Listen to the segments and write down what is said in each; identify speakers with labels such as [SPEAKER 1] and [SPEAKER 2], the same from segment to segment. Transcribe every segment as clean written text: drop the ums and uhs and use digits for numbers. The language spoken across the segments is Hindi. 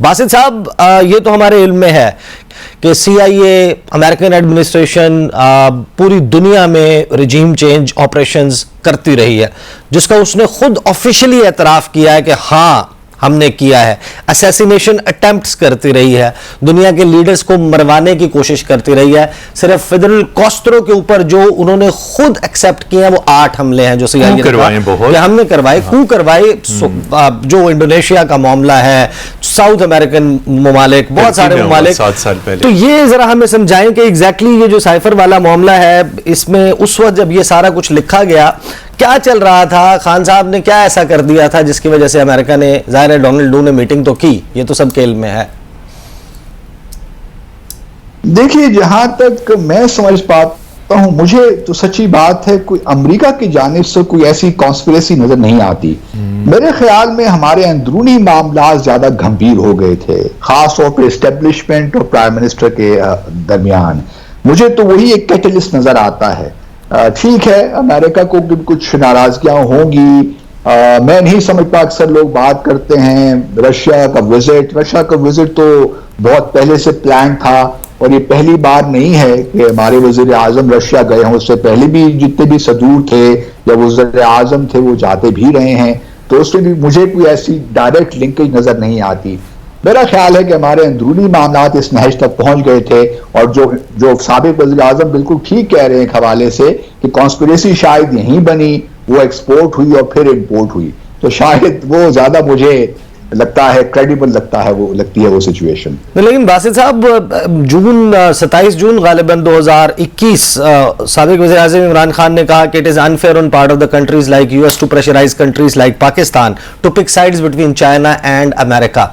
[SPEAKER 1] बासित साहब, ये तो हमारे इल्म में है कि CIA, अमेरिकन एडमिनिस्ट्रेशन पूरी दुनिया में रिजीम चेंज ऑपरेशंस करती रही है, जिसका उसने खुद ऑफिशियली एतराफ किया है कि हाँ हमने किया है। असैसिनेशन अटेम्प्ट्स करती रही है, दुनिया के लीडर्स को मरवाने की कोशिश करती रही है। सिर्फ फिदेल कास्ट्रो के ऊपर जो उन्होंने खुद एक्सेप्ट किए हैं वो 8 हमले हैं जो CIA ने हमने करवाए, कू करवाए। जो इंडोनेशिया का मामला है, साउथ अमेरिकन ममालिक, बहुत सारे ममालिक,
[SPEAKER 2] 7 साल पहले।
[SPEAKER 1] तो ये जरा हमें समझाएं कि एग्जैक्टली ये जो साइफर वाला मामला है, इसमें उस वक्त जब ये सारा कुछ लिखा गया क्या चल रहा था, खान साहब ने क्या ऐसा कर दिया था जिसकी वजह से अमेरिका ने, जाहिर है डोनाल्ड डू ने मीटिंग तो की, ये तो सबके इल्म में है।
[SPEAKER 3] देखिए, जहां तक मैं समझ पाता हूं, मुझे तो सच्ची बात है कोई अमेरिका की जानिब से कोई ऐसी कॉन्स्पिरेसी नजर नहीं आती। मेरे ख्याल में हमारे अंदरूनी मामला ज्यादा गंभीर हो गए थे, खास तौर पर एस्टेब्लिशमेंट और प्राइम मिनिस्टर के दरमियान। मुझे तो वही एक कैटलिस्ट नजर आता है। ठीक है, अमेरिका को कुछ नाराजगियां होंगी, मैं नहीं समझता। अक्सर लोग बात करते हैं रशिया का विजिट तो बहुत पहले से प्लान था, और ये पहली बार नहीं है कि हमारे वजीर आजम रशिया गए हों। उससे पहले भी जितने भी सदूर थे या वजीर आजम थे वो जाते भी रहे हैं, तो उसमें भी मुझे कोई ऐसी डायरेक्ट लिंकेज नजर नहीं आती। मेरा ख्याल है कि हमारे अंदरूनी मामला इस नहज तक पहुंच गए थे, और जो साबिक वज़ीर आज़म बिल्कुल ठीक कह रहे हैं एक हवाले से कि कॉन्स्पिरेसी शायद यहीं बनी, वो एक्सपोर्ट हुई और फिर इंपोर्ट हुई, तो शायद वो ज्यादा मुझे लगता है क्रेडिबल लगती है वो सिचुएशन।
[SPEAKER 1] लेकिन बासित साहब, 27 जून गालिबन 2021 साबिक वज़ीर आज़म इमरान खान ने कहा कि it is unfair on part of the countries like US to pressurise countries like Pakistan to pick sides between China and America.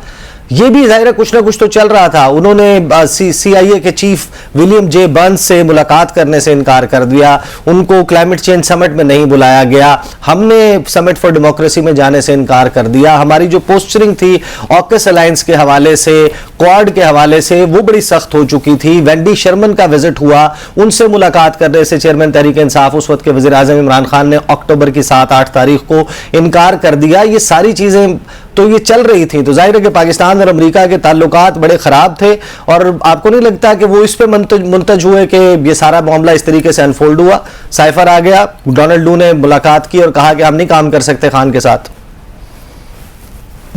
[SPEAKER 1] ये भी जाहिर है कुछ ना कुछ तो चल रहा था। उन्होंने CIA के चीफ विलियम J. बर्न्स से मुलाकात करने से इनकार कर दिया, उनको क्लाइमेट चेंज समिट में नहीं बुलाया गया, हमने समिट फॉर डेमोक्रेसी में जाने से इनकार कर दिया। हमारी जो पोस्चरिंग थी ऑकस अलायंस के हवाले से, क्वाड के हवाले से, वो बड़ी सख्त हो चुकी थी। वेंडी शर्मन का विजिट हुआ, उनसे मुलाकात करने से चेयरमैन तहरीक इंसाफ उस वक्त के वज़ीर आज़म इमरान खान ने अक्टूबर की 7-8 तारीख को इनकार कर दिया। ये सारी चीजें तो ये चल रही थी, तो जाहिर है कि पाकिस्तान और अमेरिका के ताल्लुकात बड़े खराब थे, और आपको नहीं लगता कि वो इस पे मुंतज हुए कि ये सारा मामला इस तरीके से अनफोल्ड हुआ, साइफर आ गया, डोनाल्ड डू ने मुलाकात की और कहा कि हम नहीं काम कर सकते खान के साथ?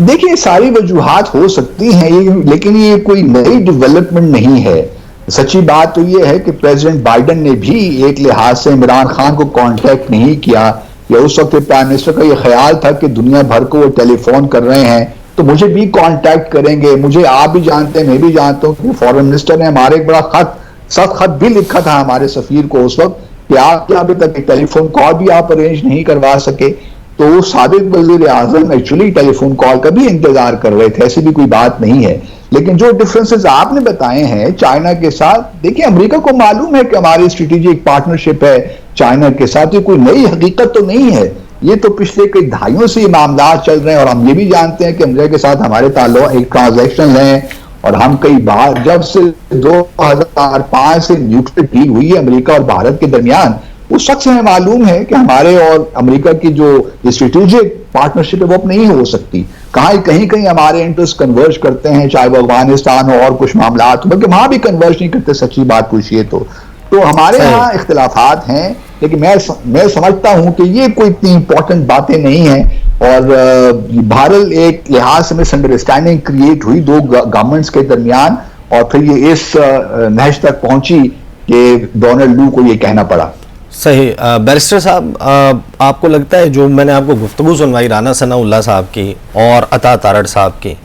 [SPEAKER 3] देखिए, सारी वजूहात हो सकती हैं ये, लेकिन ये कोई नई डेवलपमेंट नहीं है। सच्ची बात तो ये है कि प्रेसिडेंट बाइडेन ने भी एक लिहाज से इमरान खान को कांटेक्ट नहीं किया, या उस वक्त प्राइम मिनिस्टर का ये ख्याल था कि दुनिया भर को वो टेलीफोन कर रहे हैं तो मुझे भी कांटेक्ट करेंगे। मुझे आप भी जानते हैं, मैं भी जानता हूं कि फॉरेन मिनिस्टर ने हमारे एक बड़ा सख्त खत भी लिखा था हमारे सफीर को उस वक्त कि आप अभी तक एक टेलीफोन कॉल भी आप अरेंज नहीं करवा सके। तो वो साबिक वजीर आजम एक्चुअली टेलीफोन कॉल का भी इंतजार कर रहे थे, ऐसी भी कोई बात नहीं है। लेकिन जो डिफरेंसेस आपने बताए हैं चाइना के साथ, देखिए अमेरिका को मालूम है कि हमारी स्ट्रेटेजिक पार्टनरशिप है चाइना के साथ, ये कोई नई हकीकत तो नहीं है, ये तो पिछले कई दहाइयों से ये मामला चल रहे हैं। और हम ये भी जानते हैं कि अमेरिका के साथ हमारे ताल्लुक एक ट्रांजैक्शन है, और हम कई बार जब से 2005 से न्यूक्लियर डील हुई है अमेरिका और भारत के दरमियान, उस शख्स हमें मालूम है कि हमारे और अमेरिका की जो स्ट्रेटेजिक पार्टनरशिप है वो अब नहीं हो सकती। कहीं कहीं हमारे इंटरेस्ट कन्वर्ज करते हैं, चाहे वो अफगानिस्तान हो और कुछ मामला हो, बल्कि वहां भी कन्वर्ज नहीं करते, सच्ची बात पूछिए तो हमारे यहाँ इख्तिलाफात हैं। लेकिन मैं समझता हूं कि ये कोई इतनी इंपॉर्टेंट बातें नहीं हैं, और बहरहाल एक लिहाज से मिसअंडरस्टैंडिंग क्रिएट हुई दो गवर्नमेंट्स के दरमियान, और फिर ये इस नहज तक पहुंची कि डोनाल्ड डू को ये कहना पड़ा।
[SPEAKER 1] सही। बैरिस्टर साहब, आपको लगता है जो मैंने आपको गुफ्तगू सुनवाई राना सनाउल्लाह साहब की और अता तारड़ साहब की,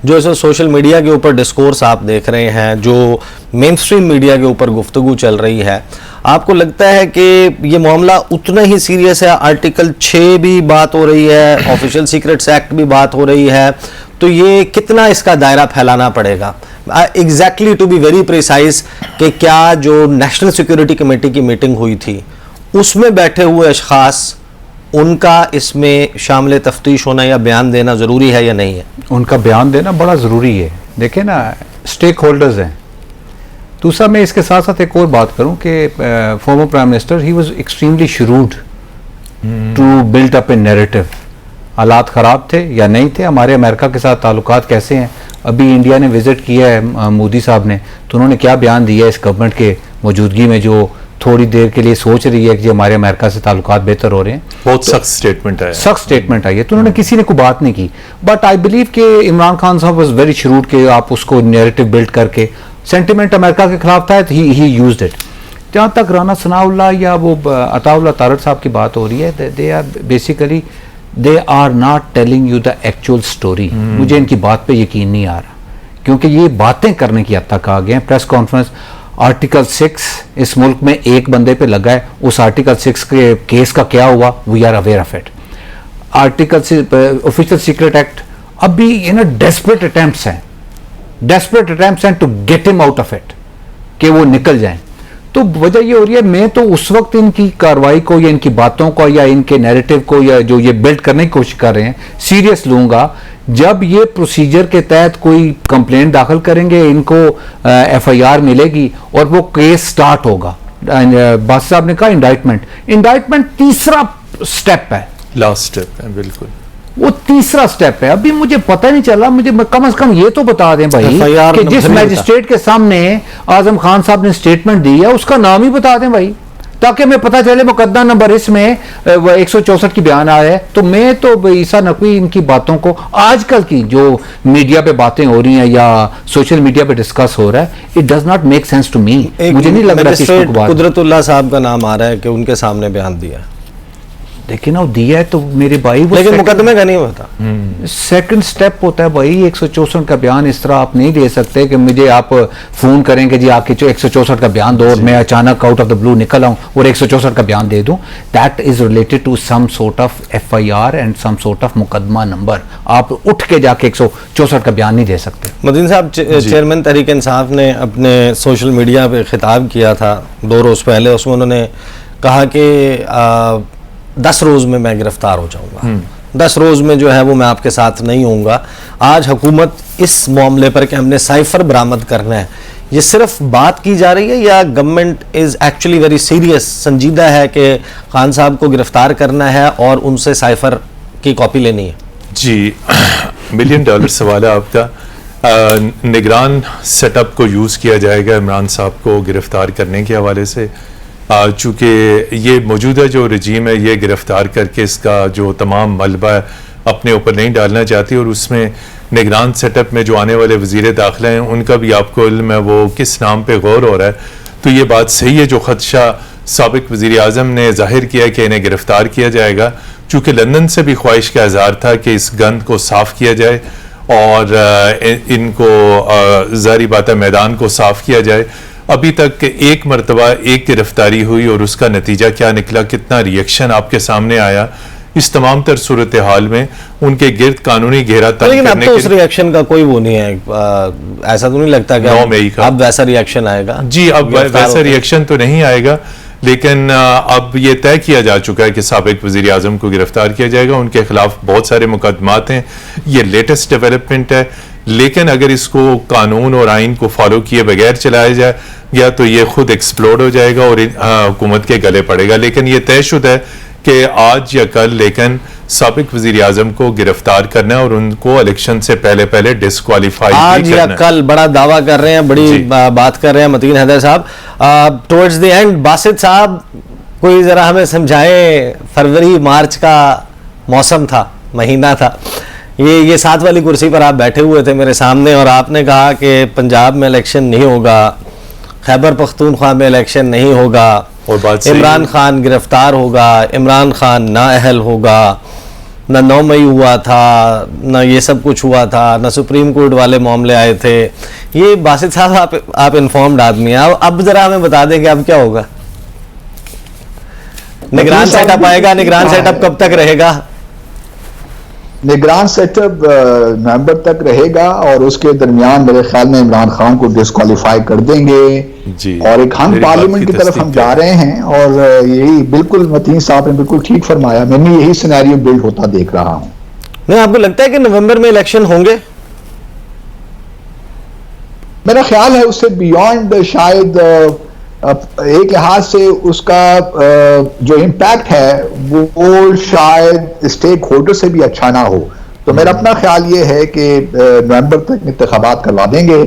[SPEAKER 1] जो इस सोशल मीडिया के ऊपर डिस्कोर्स आप देख रहे हैं, जो मेन स्ट्रीम मीडिया के ऊपर गुफ्तगू चल रही है, आपको लगता है कि ये मामला उतना ही सीरियस है? आर्टिकल 6 भी बात हो रही है, ऑफिशियल सीक्रेट्स एक्ट भी बात हो रही है, तो ये कितना इसका दायरा फैलाना पड़ेगा? Exactly to be very precise, कि क्या जो नेशनल सिक्योरिटी कमेटी की मीटिंग हुई थी उसमें बैठे हुए अशखास, उनका इसमें शामिल तफ्तीश होना या बयान देना ज़रूरी है या नहीं है?
[SPEAKER 2] उनका बयान देना बड़ा ज़रूरी है। देखें ना, स्टेक होल्डर्स हैं। दूसरा, मैं इसके साथ साथ एक और बात करूं कि फॉर्मर प्राइम मिनिस्टर ही was extremely shrewd to build up a narrative. हालात ख़राब थे या नहीं थे, हमारे अमेरिका के साथ ताल्लुकात कैसे हैं, अभी इंडिया ने विजिट किया है मोदी साहब ने, तो उन्होंने क्या बयान दिया इस गवर्नमेंट के मौजूदगी में, जो थोड़ी देर के लिए सोच रही है कि हमारे अमेरिका से ताल्लुकात बेहतर हो रहे हैं।
[SPEAKER 4] बहुत सख्त स्टेटमेंट है,
[SPEAKER 2] सख्त स्टेटमेंट आई है, तो उन्होंने किसी ने कोई बात नहीं की। बट आई बिलीव कि इमरान खान साहब वाज वेरी श्रूड कि आप उसको नैरेटिव बिल्ड करके, सेंटिमेंट अमेरिका के खिलाफ था तो ही यूज्ड इट। जहाँ तक राना सनाउल्लाह या वो अताउल्लाह तारड़ साहब की बात हो रही है, they are basically they are not telling you the actual story. मुझे इनकी बात पे यकीन नहीं आ रहा, क्योंकि ये बातें करने की हद तक आ गए हैं। प्रेस कॉन्फ्रेंस, आर्टिकल 6 इस मुल्क में एक बंदे पे लगा है, उस आर्टिकल 6 के केस का क्या हुआ, we are aware of it. Article official secret act, अभी डेस्परेट अटेम्प्ट्स हैं to get him out of it, कि वो निकल जाएं। तो वजह ये हो रही है, मैं तो उस वक्त इनकी कार्रवाई को या इनकी बातों को या इनके नैरेटिव को या जो ये बिल्ड करने की कोशिश कर रहे हैं सीरियस लूंगा जब ये प्रोसीजर के तहत कोई कंप्लेंट दाखिल करेंगे, इनको एफआईआर मिलेगी और वो केस स्टार्ट होगा। बास साहब ने कहा इंडाइटमेंट तीसरा स्टेप है,
[SPEAKER 4] लास्ट स्टेप है, बिल्कुल
[SPEAKER 2] वो तीसरा स्टेप है। अभी मुझे पता नहीं चला, मुझे कम से कम ये तो बता दें भाई कि जिस मैजिस्ट्रेट के सामने आजम खान साहब ने स्टेटमेंट दी है उसका नाम ही बता दें भाई, ताकि मैं पता चले मुकद्दमा नंबर इसमें 164 की बयान आया है। तो मैं तो ईसा नकवी इनकी बातों को, आजकल की जो मीडिया पे बातें हो रही हैं या सोशल मीडिया पे डिस्कस हो रहा है, it does not make sense to me. मुझे नहीं लग रहा कि
[SPEAKER 1] कुदरतुल्लाह साहब का नाम आ रहा है कि उनके सामने बयान दिया,
[SPEAKER 2] लेकिन वो दिया है तो मेरे भाई, वो
[SPEAKER 1] लेकिन मुकदमे का नहीं होता।
[SPEAKER 2] सेकंड स्टेप होता है भाई। 164 का बयान इस तरह आप नहीं दे सकते कि मुझे आप फोन करेंगे जी आपके 164 का बयान दो और मैं अचानक आउट ऑफ द ब्लू निकल आऊं और 164 का बयान दे दूं। That is related to some sort of FIR and some sort of मुकदमा नंबर। आप उठ के जाके 164 का बयान नहीं दे सकते।
[SPEAKER 1] मदीन साहब, चेयरमैन तहरीक इंसाफ ने अपने सोशल मीडिया पे खिताब किया था 2 रोज पहले, उसमें उन्होंने कहा कि 10 रोज में मैं गिरफ्तार हो जाऊंगा, 10 रोज में जो है वो मैं आपके साथ नहीं होऊंगा। आज हुकूमत इस मामले पर कि हमने साइफर बरामद करना है, ये सिर्फ बात की जा रही है या government is actually very serious, संजीदा है कि खान साहब को गिरफ्तार करना है और उनसे साइफर की कॉपी लेनी है?
[SPEAKER 4] जी, $1 मिलियन सवाल है आपका। निगरान सेटअप को यूज़ किया जाएगा इमरान साहब को गिरफ्तार करने के हवाले से, चूँकि ये मौजूदा जो रजीम है ये गिरफ्तार करके इसका जो तमाम मलबा अपने ऊपर नहीं डालना चाहती, और उसमें निगरान सेटअप में जो आने वाले वज़ीर दाखिला हैं उनका भी आपको इल्म है वो किस नाम पे गौर हो रहा है। तो ये बात सही है जो खदशा साबिक वज़ीर आज़म ने जाहिर किया कि इन्हें गिरफ्तार किया जाएगा, चूँकि लंदन से भी ख्वाहिश का इजहार था कि इस गंद को साफ़ किया जाए और इनको ज़ाहिर बात है मैदान को साफ़ किया जाए। अभी तक एक मरतबा एक गिरफ्तारी हुई और उसका नतीजा क्या निकला, कितना रिएक्शन आपके सामने आया, इस तमाम तर सूरत हाल में उनके गिर्द कानूनी घेरा तंग
[SPEAKER 1] लेकिन
[SPEAKER 4] करने
[SPEAKER 1] अब तो उस रिएक्शन का कोई वो नहीं है, ऐसा तो नहीं लगता कि
[SPEAKER 4] 9 मई का
[SPEAKER 1] अब वैसा रिएक्शन आएगा?
[SPEAKER 4] जी, अब वैसा रिएक्शन तो नहीं आएगा, लेकिन अब ये तय किया जा चुका है कि साबिक वज़ीर आज़म को गिरफ्तार किया जाएगा। उनके खिलाफ बहुत सारे मुकदमात हैं, ये लेटेस्ट डेवलपमेंट है। लेकिन अगर इसको कानून और आइन को फॉलो किए बगैर चलाया जाए या तो ये खुद एक्सप्लोड हो जाएगा और हुकूमत के गले पड़ेगा। लेकिन ये तयशुदा है कि आज या कल लेकिन साबिक वज़ीर आज़म को गिरफ्तार करना है और उनको इलेक्शन से पहले डिस्क्वालीफाई
[SPEAKER 1] आज या कल बड़ा दावा कर रहे हैं, बड़ी बात कर रहे हैं मतीन हैदर साहब। टुवर्ड्स द एंड बासित साहब कोई जरा हमें समझाएं, फरवरी मार्च का मौसम था, महीना था, ये 7 वाली कुर्सी पर आप बैठे हुए थे मेरे सामने और आपने कहा कि पंजाब में इलेक्शन नहीं होगा, खैबर पख्तूनख्वा में इलेक्शन नहीं होगा, और इमरान खान गिरफ्तार होगा, इमरान खान नाअहल होगा, ना 9 मई हुआ था, ना ये सब कुछ हुआ था, ना सुप्रीम कोर्ट वाले मामले आए थे। ये बासित साहब आप इन्फॉर्म्ड आदमी हैं, अब जरा हमें बता दें कि अब क्या होगा? निगरान सेटअप आएगा, निगरान सेटअप कब तक रहेगा?
[SPEAKER 3] निगरान सेटअप नवंबर तक रहेगा और उसके दरमियान मेरे ख्याल में इमरान खान को डिस्क्वालीफाई कर देंगे
[SPEAKER 4] जी।
[SPEAKER 3] और एक हम पार्लियामेंट की तरफ हम जा रहे हैं और यही बिल्कुल मतीन साहब ने बिल्कुल ठीक फरमाया, मैंने यही सिनेरियो बिल्ड होता देख रहा हूं।
[SPEAKER 1] नहीं, आपको लगता है कि नवंबर में इलेक्शन होंगे?
[SPEAKER 3] मेरा ख्याल है उससे बियॉन्ड शायद एक लिहाज से उसका जो इम्पैक्ट है वो शायद स्टेक होल्डर से भी अच्छा ना हो। तो मेरा अपना ख्याल ये है कि नवंबर तक इंतखाबात करवा देंगे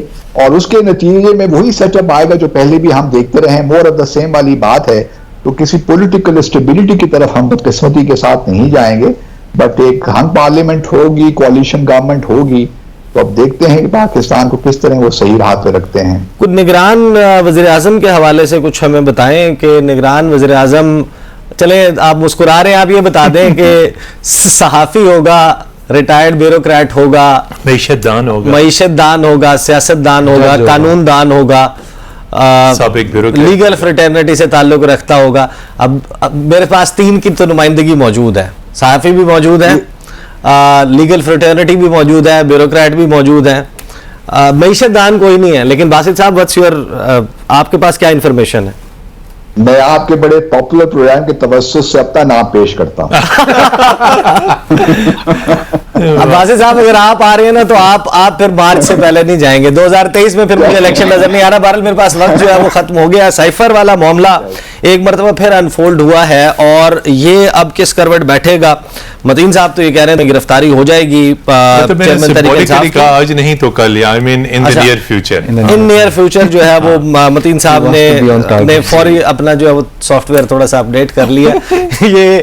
[SPEAKER 3] और उसके नतीजे में वही सेटअप आएगा जो पहले भी हम देखते रहे हैं, मोर ऑफ द सेम वाली बात है। तो किसी पॉलिटिकल स्टेबिलिटी की तरफ हम बदकिस्मती के साथ नहीं जाएंगे, बट एक हंग पार्लियामेंट होगी, कोalition गवर्नमेंट होगी, तो अब देखते हैं कि पाकिस्तान को किस तरह वो सही राह पे रखते हैं।
[SPEAKER 1] कुछ निगरान वज़ीर आज़म के हवाले से कुछ हमें बताएं कि निगरान वज़ीर आज़म, चले आप मुस्कुरा रहे हैं, आप ये बता दें कि सहाफ़ी होगा, रिटायर्ड ब्यूरोक्रेट होगा,
[SPEAKER 4] मईशतदान होगा,
[SPEAKER 1] मईशतदान होगा, सियासतदान होगा, कानून दान होगा,
[SPEAKER 4] साबिक ब्यूरोक्रेट,
[SPEAKER 1] लीगल फ्रेटर्निटी से ताल्लुक रखता होगा। अब मेरे पास 3 की तो नुमाइंदगी मौजूद है, सहाफ़ी भी मौजूद है, लीगल फ्रेटर्निटी भी मौजूद है, ब्यूरोक्रेट भी मौजूद है, मईशत दान कोई नहीं है। लेकिन बासित साहब, व्हाट्स योर, आपके पास क्या इंफॉर्मेशन है?
[SPEAKER 3] मैं आपके बड़े पॉपुलर प्रोग्राम के तवज्जुह से अपना नाम पेश करता हूं।
[SPEAKER 1] अब बासित साहब, अगर आप आ रहे हैं ना तो आप फिर मार्च से पहले नहीं जाएंगे। 2023 में फिर मुझे इलेक्शन नजर नहीं आ रहा। बहरहाल मेरे पास वक्त जो है वो खत्म हो गया। साइफर वाला मामला एक मरतबा फिर अनफोल्ड हुआ है और ये अब किस करवट बैठेगा। मतीन साहब तो ये कह रहे हैं गिरफ्तारी हो जाएगी चेयरमैन तरीके साहब की।
[SPEAKER 4] आज नहीं तो कल, I mean in the near future.
[SPEAKER 1] In near future जो है वो मतीन साहब ने फौरी अपना जो है वो सॉफ्टवेयर थोड़ा सा अपडेट कर लिया। ये